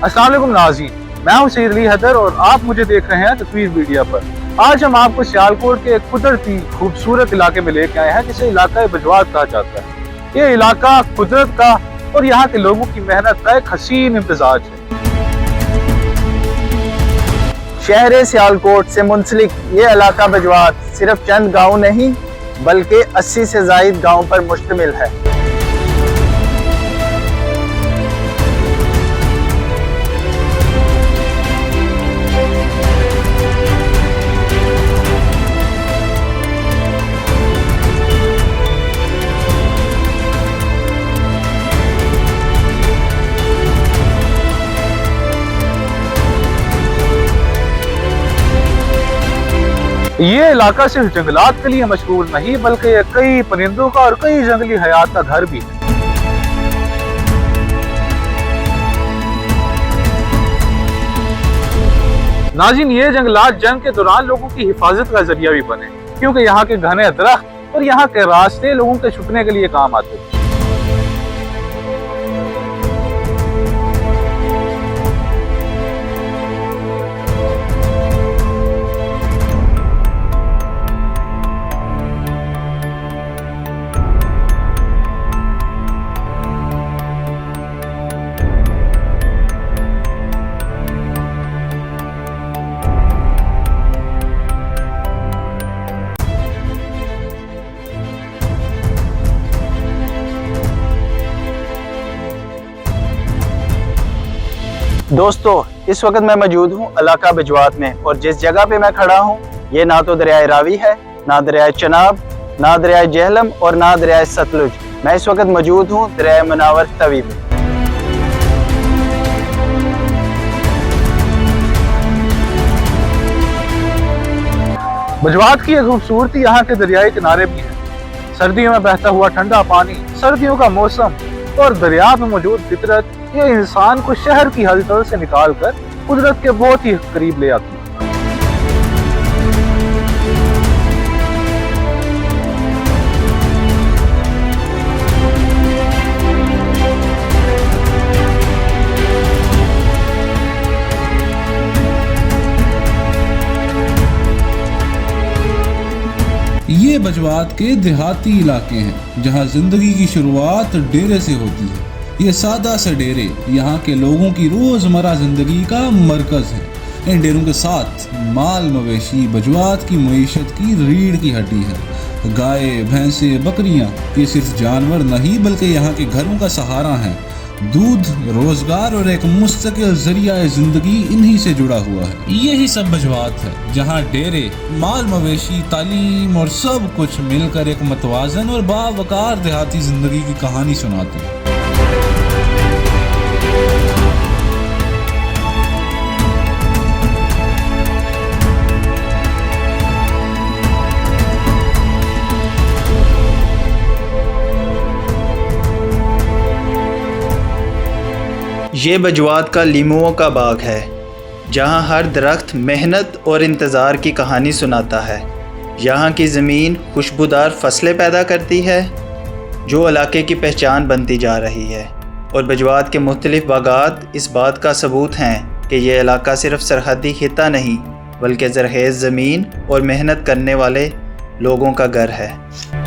अस्सलाम वालेकुम नाज़रीन, मैं हूं सईद अली हैदर और आप मुझे देख रहे हैं तस्वीर मीडिया पर। आज हम आपको सियालकोट के एक कुदरती खूबसूरत इलाके में लेके आए हैं जिसे इलाका बजवात कहा जाता है। ये इलाका कुदरत का और यहाँ के लोगों की मेहनत का एक हसीन इम्तिजाज है। शहर सियालकोट से मुंसलिक ये इलाका बजवात सिर्फ चंद गांव नहीं बल्कि 80 से ज़ायद गांव पर मुश्तमिल है। ये इलाका सिर्फ जंगलात के लिए मशहूर नहीं बल्कि ये कई परिंदों का और कई जंगली हयात का घर भी है। नाज़रीन, ये जंगलात जंग के दौरान लोगों की हिफाजत का जरिया भी बने क्योंकि यहाँ के घने दरख्त और यहाँ के रास्ते लोगों के छुपने के लिए काम आते हैं। दोस्तों, इस वक्त मैं मौजूद हूँ इलाका बजवात में और जिस जगह पे मैं खड़ा हूँ ये ना तो दरियाए रावी है, ना दरियाए चनाब, ना दरियाए जेहलम और ना दरियाए सतलुज। मैं इस वक्त मौजूद हूँ दरियाए मुनावर तवी पे। बजवात की एक खूबसूरती यहाँ के दरियाई किनारे भी है। सर्दियों में बहता हुआ ठंडा पानी, सर्दियों का मौसम और दरिया में मौजूद फितरत ये इंसान को शहर की हलचल से निकाल कर कुदरत के बहुत ही करीब ले आती है। ये बजवात के देहाती इलाके हैं जहाँ जिंदगी की शुरुआत डेरे से होती है। ये सादा से डेरे यहाँ के लोगों की रोज़मर्रा ज़िंदगी का मरकज़ है। इन डेरों के साथ माल मवेशी बजवात की मईशत की रीढ़ की हड्डी है। गाय, भैंसे, बकरियाँ ये सिर्फ जानवर नहीं बल्कि यहाँ के घरों का सहारा हैं। दूध, रोजगार और एक मुस्तकिल जरिया ज़िंदगी इन्हीं से जुड़ा हुआ है। यही सब बजवात है जहाँ डेरे, माल मवेशी, तालीम और सब कुछ मिलकर एक मतवाजन और बावकार देहाती ज़िंदगी की कहानी सुनाते हैं। ये बजवात का लीमुओं का बाग है जहाँ हर दरख्त मेहनत और इंतज़ार की कहानी सुनाता है। यहाँ की ज़मीन खुशबूदार फसलें पैदा करती है जो इलाके की पहचान बनती जा रही है और बजवात के मुख्तलिफ बागात इस बात का सबूत हैं कि यह इलाका सिर्फ सरहदी खित्ता नहीं बल्कि ज़रख़ेज़ ज़मीन और मेहनत करने वाले लोगों का घर है।